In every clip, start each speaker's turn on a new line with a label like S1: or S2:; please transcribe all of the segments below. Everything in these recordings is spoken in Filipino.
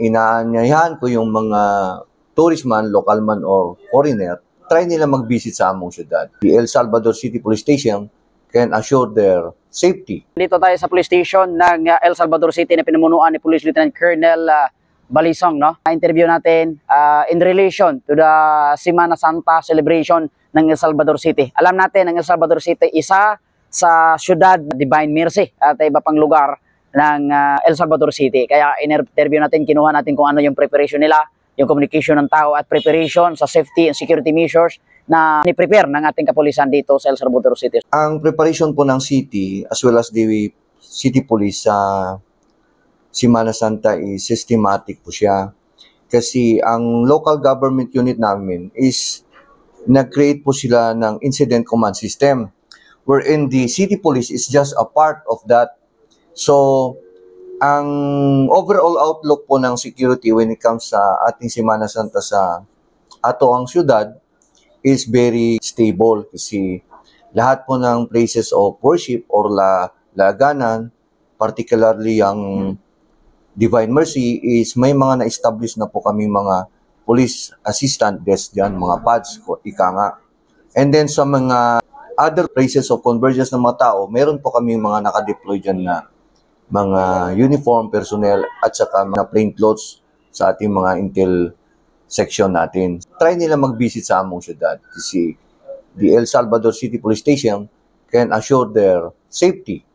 S1: inaanyayahan ko yung mga tourist man, local man or foreigner, try nila mag-visit sa among syudad. The El Salvador City Police Station can assure their safety.
S2: Dito tayo sa police station ng El Salvador City na pinunuan ni Police Lieutenant Colonel Balisong, no? Interview natin in relation to the Semana Santa celebration ng El Salvador City. Alam natin ang El Salvador City isa sa syudad Divine Mercy at iba pang lugar ng El Salvador City. Kaya in-interview natin, kinuha natin kung ano yung preparation nila, yung communication ng tao at preparation sa safety and security measures na ni-prepare ng ating kapulisan dito sa El Salvador City.
S1: Ang preparation po ng city as well as the city police sa Semana Santa is systematic po siya. Kasi ang local government unit namin is nag-create po sila ng incident command system wherein the city police is just a part of that. So, ang overall outlook po ng security when it comes sa ating Semana Santa sa ato ang syudad is very stable kasi lahat po ng places of worship or laganan, particularly ang Divine Mercy, is may mga na-establish na po kami mga police assistant desk dyan, mga pads, ika nga. And then sa mga other places of convergence ng mga tao, meron po kami mga nakadeploy dyan na mga uniform personnel at saka mga plain clothes sa ating mga intel section natin. Try nila mag-visit sa among syudad kasi the El Salvador City Police Station can assure their safety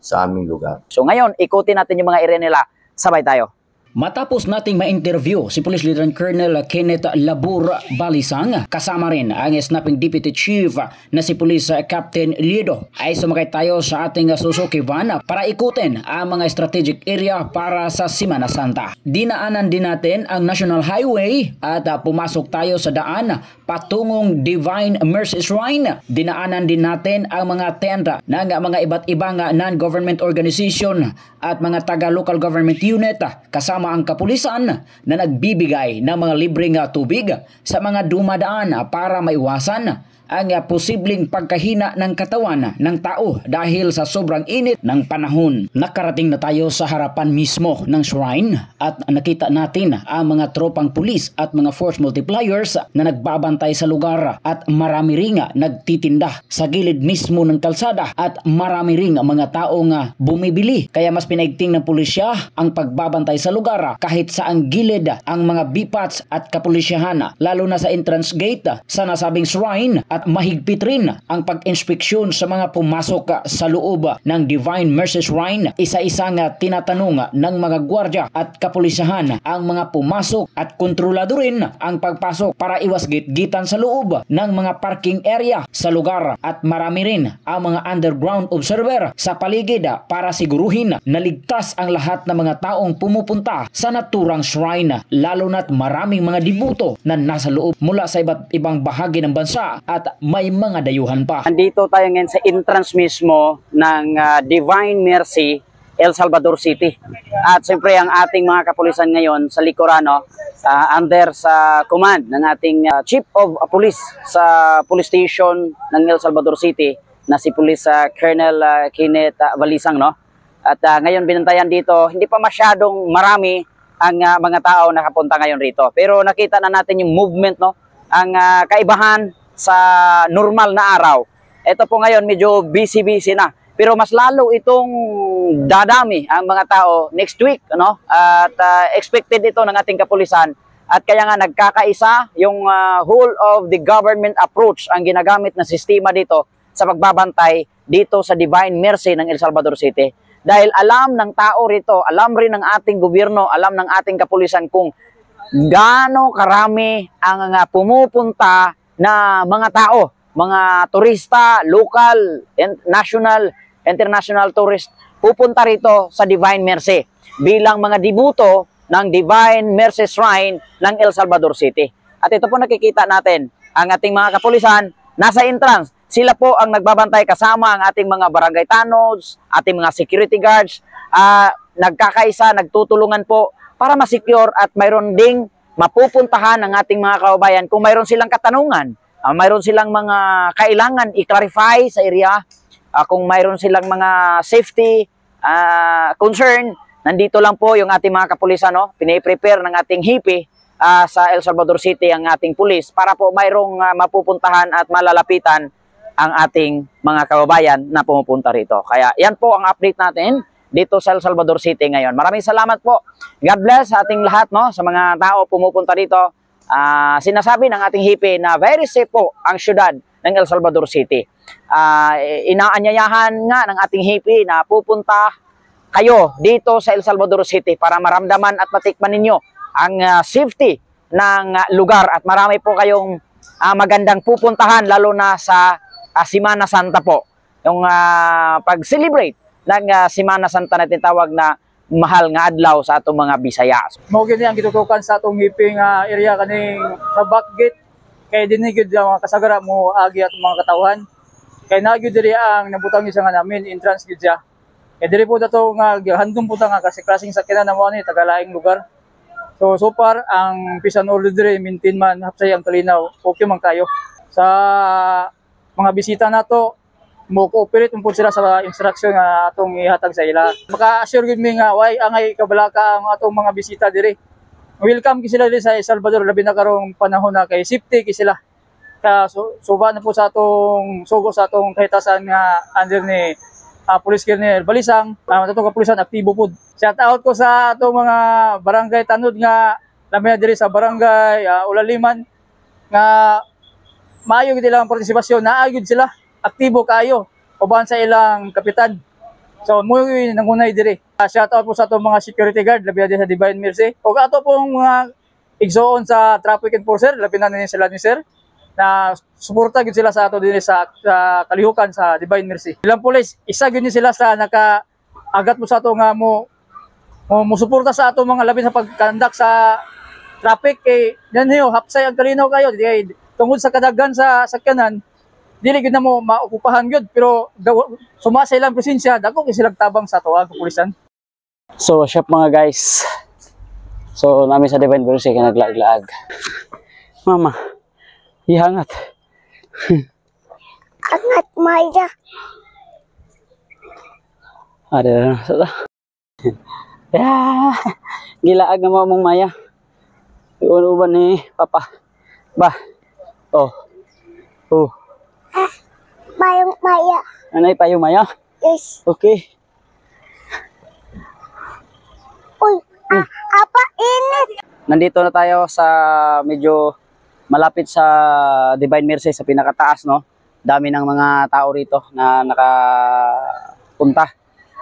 S1: sa aming lugar.
S2: So ngayon, ikutin natin yung mga area nila. Sabay tayo.
S3: Matapos nating ma-interview si Police Lieutenant Colonel Kenneth Labur Balisang, kasama rin ang snapping Deputy Chief na si Police Captain Lido, ay sumakay tayo sa ating Suzuki van para ikutin ang mga strategic area para sa Semana Santa. Dinaanan din natin ang National Highway at pumasok tayo sa daan patungong Divine Mercy Shrine. Dinaanan din natin ang mga tenda ng mga iba't ibang non-government organization at mga taga-local government unit kasama ang kapulisan na nagbibigay ng mga libreng tubig sa mga dumadaan para maiwasan ang posibleng pagkahina ng katawan ng tao dahil sa sobrang init ng panahon. Nakarating na tayo sa harapan mismo ng shrine at nakita natin ang mga tropang pulis at mga force multipliers na nagbabantay sa lugar at marami ring nagtitinda sa gilid mismo ng kalsada at marami ring mga taong bumibili. Kaya mas pinaigting ng pulisya ang pagbabantay sa lugar kahit sa ang gilid ang mga bipats at kapulisyahan, lalo na sa entrance gate sa nasabing shrine, at mahigpit rin ang pag-inspeksyon sa mga pumasok sa loob ng Divine Mercy Shrine. Isa-isang tinatanong ng mga gwardya at kapulisahan ang mga pumasok at kontrolado rin ang pagpasok para iwas gitgitan sa loob ng mga parking area sa lugar, at marami rin ang mga underground observer sa paligid para siguruhin na ligtas ang lahat ng mga taong pumupunta sa naturang shrine, lalo na't maraming mga dibuto na nasa loob mula sa iba't ibang bahagi ng bansa at may mga dayuhan pa.
S2: Andito tayo ngayon sa entrance mismo ng Divine Mercy, El Salvador City. At siyempre ang ating mga kapulisan ngayon sa likuran, under sa command ng ating Chief of Police sa police station ng El Salvador City na si Police Colonel Kenneth Balisang, no? At ngayon binantayan dito, hindi pa masyadong marami ang mga tao nakapunta ngayon rito. Pero nakita na natin yung movement, no? Ang kaibahan sa normal na araw. Ito po ngayon medyo busy-busy na. Pero mas lalo itong dadami ang mga tao next week, no? At expected ito ng ating kapulisan. At kaya nga nagkakaisa yung whole of the government approach ang ginagamit na sistema dito sa pagbabantay dito sa Divine Mercy ng El Salvador City. Dahil alam ng tao rito, alam rin ng ating gobyerno, alam ng ating kapulisan kung gaano karami ang pumupunta na mga tao, mga turista, local, national, international tourist, pupunta rito sa Divine Mercy bilang mga dibuto ng Divine Mercy Shrine ng El Salvador City. At ito po nakikita natin, ang ating mga kapulisan nasa entrance. Sila po ang nagbabantay kasama ang ating mga barangay tanods, ating mga security guards, nagkakaisa, nagtutulungan po para ma-secure at mayroon ding mapupuntahan ng ating mga kababayan kung mayroon silang katanungan, mayroon silang mga kailangan i-clarify sa area, kung mayroon silang mga safety concern, nandito lang po yung ating mga kapulisan, no? Piniprepare ng ating hipi sa El Salvador City ang ating pulis para po mayroong mapupuntahan at malalapitan ang ating mga kababayan na pumupunta rito. Kaya yan po ang update natin dito sa El Salvador City ngayon. Maraming salamat po. God bless sa ating lahat, no? Sa mga tao pumupunta rito. Sinasabi ng ating hipi na very safe po ang syudad ng El Salvador City. Inaanyayahan nga ng ating hipi na pupunta kayo dito sa El Salvador City para maramdaman at matikman ninyo ang safety ng lugar at marami po kayong magandang pupuntahan lalo na sa Semana Santa po. Yung pag-celebrate ng Semana Santa na tinatawag na mahal nga adlaw sa atong mga Bisaya.
S4: Mao gini ang gitutukan sa atong hiping area kaning sa back gate kay dinhi gyud ang mga kasagara mo agi at mga katawhan. Kay nagyud diri ang nabutang isa nga namin entrance gyud siya. Kay diri po dato nga handom po ta nga kasi klaseng sakyanan na mo ni tagalaing lugar. So far ang peace and order diri maintain man hapsay ang kalinaw. Okay man kayo. Sa mga bisita nato mo cooperate mo sila sa instruction nga atong ihatag sa ila. Maka-assure gid mi nga way angay kabalaka ang atong mga bisita diri. Welcome ki sila diri sa El Salvador labi na karong panahon na kay safety ki sila. Kaya suba na po sa atong sugo sa atong kahitasan nga under ni Police Colonel Balisang, atong kapulisan aktibo po. Shout out ko sa atong mga barangay tanod nga labi na diri sa barangay Ulaliman nga maayo gid ilang partisipasyon, naayod sila, aktibo kayo uban sa ilang kapitan. So mo nangunay diri. Shout out po sa atong mga security guard labi na sa Divine Mercy. O ato pong mga igsoon sa traffic enforcer labi na sila ni sir na suporta gid sila sa ato dinhi sa kalihukan sa Divine Mercy. Ilang pulis, isa gyud sila sa naka-agat mo sa ato nga mo suporta sa ato mga labi sa pagkandak sa traffic kay yan hiyo hapsay ang kalinaw kayo di tungod sa kadaghan sa sakyanan dili gyud na mo maokupahan gyud pero sumasa ilang presensya dako kay silang tabang sa ato ang kapulisan.
S2: So, what's up mga guys? So, namin sa Divine Mercy kaya naglaag-laag. Mama, ihangat.
S5: Angat Maya.
S2: Ada na. Ya, gilaag na mo mong Maya. Uban ni Papa. Ba. Oh.
S5: Mayong Maya.
S2: Anay pa yung Maya?
S5: Yes.
S2: Okay.
S5: Uy, apa init.
S2: Nandito na tayo sa medyo malapit sa Divine Mercy sa pinakataas, no? Dami ng mga tao rito na nakapunta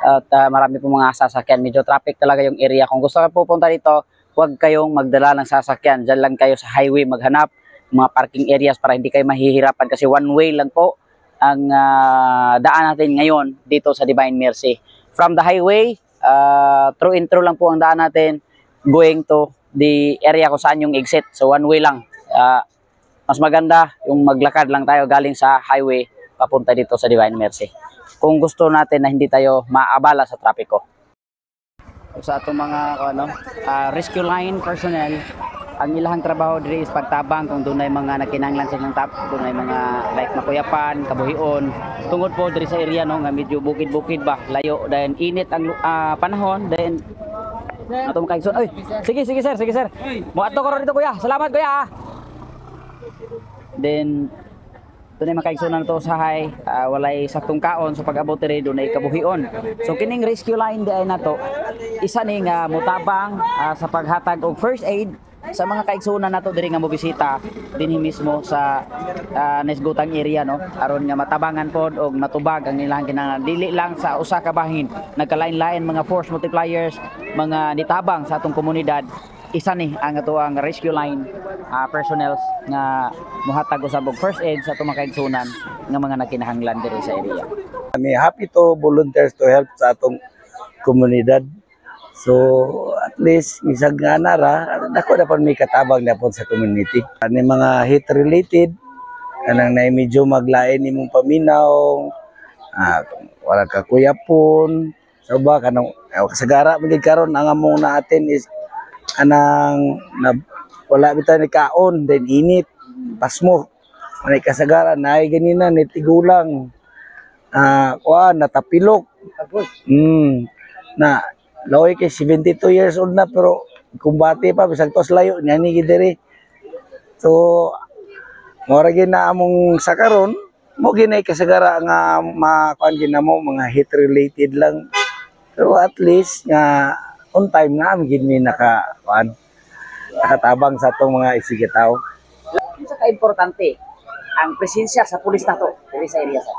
S2: at marami pong mga sasakyan. Medyo traffic talaga yung area. Kung gusto kayo pupunta dito, huwag kayong magdala ng sasakyan. Diyan lang kayo sa highway maghanap mga parking areas para hindi kayo mahihirapan kasi one way lang po ang daan natin ngayon dito sa Divine Mercy. From the highway, through and through lang po ang daan natin going to the area kung saan yung exit. So one way lang. Mas maganda yung maglakad lang tayo galing sa highway papunta dito sa Divine Mercy. Kung gusto natin na hindi tayo maabala sa trapiko. Sa atong mga rescue line personnel, ang ilahang trabaho diri is pagtabang kung dunay mga nakinahanglan sa inyong tap, dunay mga like makuyapan, kabuhion. Tungod po diri sa area no nga medyo bukid-bukid ba, layo then init ang panahon then atong kaigsoon. Oy, sige sir. Mo adto ko dito kuya. Salamat kuya. Then dunay makaigsunan to sa hay, walay saktong kaon so pag-abot diri dunay kabuhion. So kining rescue line di ay nato isa ning mutabang sa paghatag og first aid sa mga kaigsunan nato diri nga mobisita dinhi mismo sa Nesgutang area no aron nga matabangan pod og matubag ang ilang kinahanglan dili lang sa usa ka bahin nagkalain-lain mga force multipliers mga nitabang sa atong komunidad. Isa ni ang ato ang rescue line personnel nga muhatag usab og first aid sa atong mga kaigsunan nga mga nakinahanglan diri sa area.
S6: Kami happy to volunteers to help sa atong komunidad. So at least isag nga nara dako dapat may katabang dapat sa community. Ani mga heat related kanang na medyo maglain imong paminaw, wala ka kuyapon, so ba kanang kasagara magig karon ang among naatin is anang wala bitaw ni kaon then init pasmo manay kasagara naay ganina ni tigulang natapilok na Laway kay 72 years old na pero kumbati pa bisag tos layo niya ni gidiri. So mora gyud na among sakaron mo ginay kasagara nga makuan gyud namo mga heat related lang. Pero at least nga on time na gid mi nakatabang sa atong mga isigitaw.
S2: Unsa ka importante ang presensya sa pulis nato diri sa area sa?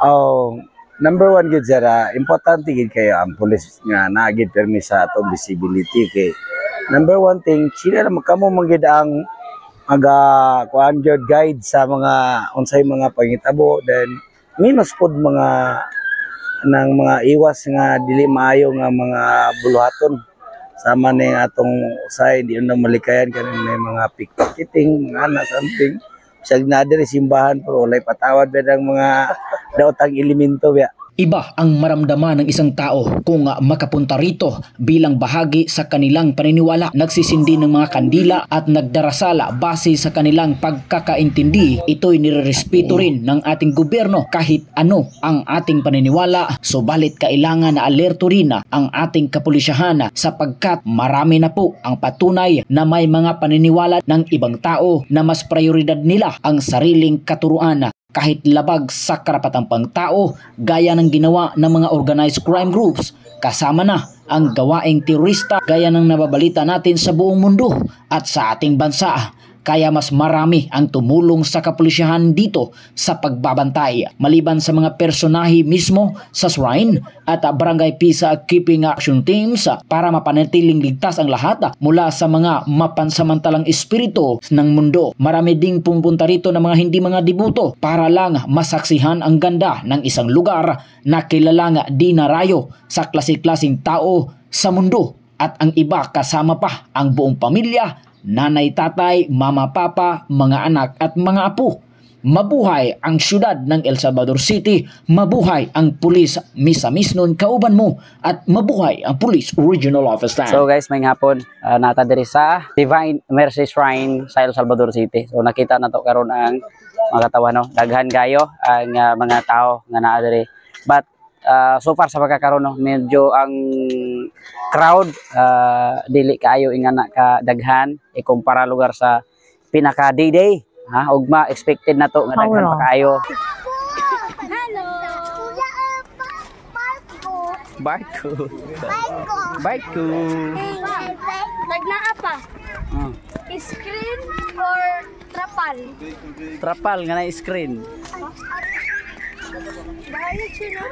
S6: Oh, number one gid sir, importante gid kayo ang pulis nga naagid permi sa atong visibility kay number one thing sila kamo magid ang kuan gyud guide sa mga unsay mga pangitabo, then minus pod mga nang mga iwas nga dili maayo nga mga buluhaton sama ning atong usay di na malikayan kaning mga pickpocketing ana something. Siyag na diri simbahan pero walay patawad bedang mga daotang elemento biya.
S3: Iba ang maramdaman ng isang tao kung makapunta rito bilang bahagi sa kanilang paniniwala. Nagsisindi ng mga kandila at nagdarasala base sa kanilang pagkakaintindi. Ito'y nirerespeto rin ng ating gobyerno kahit ano ang ating paniniwala. Subalit kailangan na alerto rin ang ating kapulisyahan sapagkat marami na po ang patunay na may mga paniniwala ng ibang tao na mas prioridad nila ang sariling katuruan kahit labag sa karapatang pangtao gaya ng ginawa ng mga organized crime groups, kasama na ang gawaing terorista gaya ng nababalita natin sa buong mundo at sa ating bansa. Kaya mas marami ang tumulong sa kapulisyahan dito sa pagbabantay maliban sa mga personahe mismo sa shrine at barangay peacekeeping action teams para mapanatiling ligtas ang lahat mula sa mga mapansamantalang espiritu ng mundo. Marami ding pumunta rito ng mga hindi mga debuto para lang masaksihan ang ganda ng isang lugar na kilalang dinarayo sa klase-klaseng tao sa mundo at ang iba kasama pa ang buong pamilya, nanay, tatay, mama, papa, mga anak at mga apo. Mabuhay ang syudad ng El Salvador City, mabuhay ang pulis Misamis-non kauban mo, at mabuhay ang Police Regional Office Stand.
S2: So guys, may hapon nata diri sa Divine Mercy Shrine sa El Salvador City. So nakita na to karon ang mga katawan, no? Daghan gayo ang mga tao nga naa diri. But so far sa pagkakaroon, no, medyo ang crowd dili kaayo ingana ka daghan ikumpara lugar sa pinaka day ugma expected na to nga daghan pa kaayo.
S5: Hello.
S2: Barko.
S5: Nagnaa pa. Screen or trapal?
S2: Trapal nga na screen.
S5: Bayad siya na.